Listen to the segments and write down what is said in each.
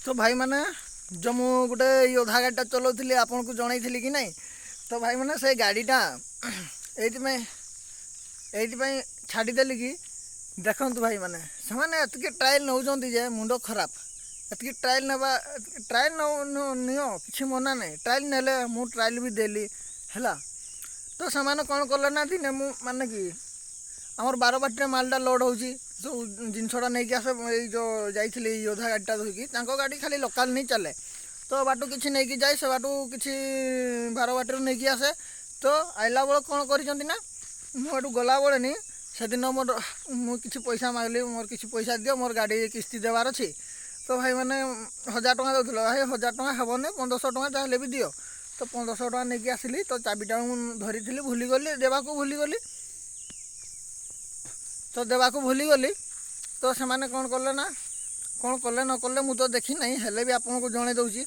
तो भाई मैंने जो मु गोटे योद्धा गाड़ीटा चलाऊली आपन को जनई कि नहीं। तो भाई मैंने से गाड़ीटा ये छाड़देली कि देखु भाई मैंने से ट्रायल नौ मुंड खराब एति ट्रायल ना ट्रायल नियो कि मना नहीं ट्रायल ने मु ट्रायल भी देली है। तो से कौन कले ना दिने मु माने कि आमर बारबाटी मालटा लोड हो सब जिनसटा नहीं आसे जो जाइए योद्धा गाड़ीटा धोकी गाड़ी खाली लोकाल नहीं चले तो बाटू किसी नहीं जाए से बाटू किसी बारबाटी नहीं आसे। तो आइला बेल कौन कर गला बेले नी से दिन मोर मुझे पैसा मांगली मोर किसी पैसा दियो मोर गाड़ी किस्ती देवार अच्छी। तो भाई मैंने 1000 टଙ୍କା देउथिलो भाई 1000 टଙ୍କା हेबने 1500 टଙ୍କା चाहे भी दियो। तो 1500 टଙ୍କା नहीं आसली तो चाबिटा धरी थी भूलीगली देवा भूलीगली तो देवा भूलीगली। तो से कौन कले ना कौन कले न कले मुझे तो देखी ना हेले भी आपन को जणे दूसरी।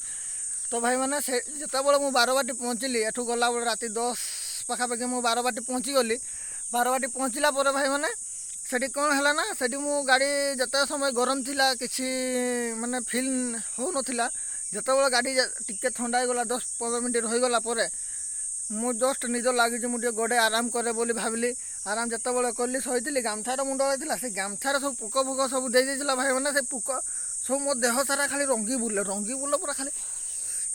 तो भाई मैंने से जिते मु बारबाटी पहुँचली एठू गला बेले राति 10 पाखापाखि मु बारबाटी पहुँची गली। बारबाटी पहुँचला भाई मैंने सेठी कौन है ना सेठी मु गाड़ी जिते समय गरम थिला किसी माने फिल हो नथिला जिते बड़े गाड़ी टिके ठंडा हो गला 10-15 मिनट रहीगला मु जस्ट निज लगी मुझे गोड़े आराम करे बोली भाविली आराम जिते बड़े कली शहीली गामछार मुंड होता से गामछार सब पुक फुक सब देला भाई मैंने से पुक सब मो देह सारा खाली रंगी बुले पूरा खाली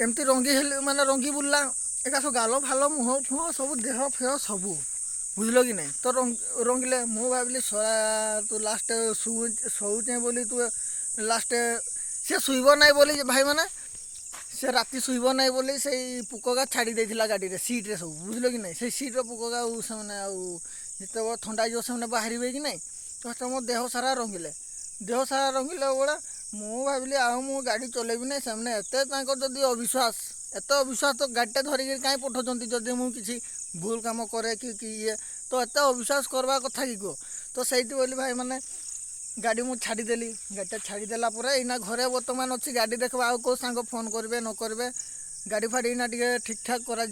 एमती रंगी माने रंगी बुलला एका सब गाल फाल मुह फुह सब देह फेह सबू बुझल कि नहीं। तो रंगिले मु भाविली सरा तू लास्ट शोचे बोली तू लास्ट से शुब ना बोली भाई मैंने से राति शुब ना बोली से पुका छाड़ी देला गाड़ी रे सीट रे सब बुझल कि नहीं से सीट पुका से जिते ठंडा जो से बाहर कि नहीं। तो मो देह सारा रंगिले बड़ा मु भाविली मु गाड़ी चलेबी ना से एत अविश्वास एत अविश्वास तो गाड़ीटा धरिक कहीं पठाऊँ जदि मुझे भूल काम करे कि ये तो एत अविश्वास करवा कथा कि कह। तो सही बोली भाई मैंने गाड़ी मुझे छाड़देली गाड़ीटा छाड़देला इना घरे बर्तमान अच्छी गाड़ी देखा आउ कौ सांग फोन करेंगे न करेंगे गाड़ी फाड़ी इना टे ठीक ठाक कर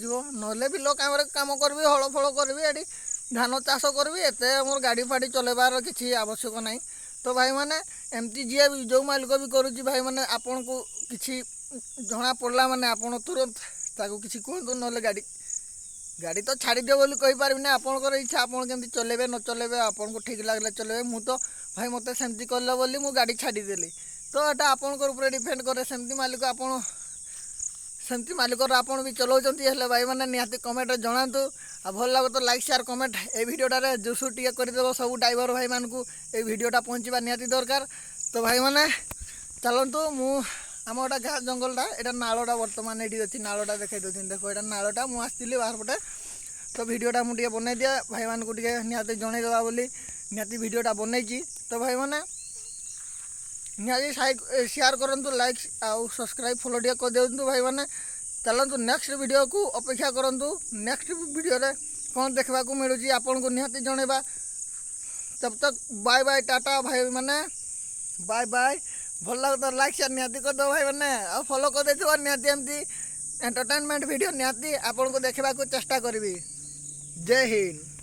बिल काम करी हल फल करी ये धान चाष करी एत मोर गाड़ी फाड़ी चलेबार किसी आवश्यक ना। तो भाई मैंने एमती जी भी जो मालिक भी करुच्ची भाई मैंने आपन को किसी जना पड़ा मैंने आप तुरंत ताको किसी कहतु ना गाड़ी गाड़ी तो छाड़ी दियो बोली कही पारिबी ना आपनकर इच्छा आपन केमती चलेबे न चलेबे आपन को ठीक लागले चलेबे मु तो भाई मते सेमती करले बोली मु गाड़ी छाड़ी देली। तो एटा आपनकर ऊपर डिपेंड करे सेमती मालिक आपन सेमती मालिकर आपन भी चलाउचंती हेले भाई माने निहाती कमेंट जणातु आ भल लागो तो लाइक शेयर कमेंट ए वीडियोटा रे जोसु टिके करि देबो सब ड्राइवर भाई मान को ए वीडियोटा पहुंचीबा निहाती दरकार। तो भाई माने चलंतु मु आम गोटा गाँ जंगलटा यहाँ नालटा बर्तमान ये अच्छी नालटा देखा देखो यहाँ नालटा मुझे बाहर पटे। तो वीडियोटा मुझे बनई दिए भाई मान को निहाती जनईदेवा बोली निहाती वीडियोटा बनई। तो भाई मैंने निहाती शेयर करूँ लाइक आउ सब्सक्राइब फॉलो टे कर दिंतु भाई मैंने चलतु नेक्स्ट वीडियो को अपेक्षा करूँ नेक्स्ट वीडियो रे कौन देखा मिलूँ आपन को निहाती जनइबा। तब तक बाय बाय टाटा भाई मैंने बाय बाय भल लगे तो लाइक शेयर निहाती कर दो भाई मैंने आ फॉलो कर देथिबो निहाती एमती एंटरटेनमेंट वीडियो निहाती आपन को देखा चेष्टा करी। जय हिंद।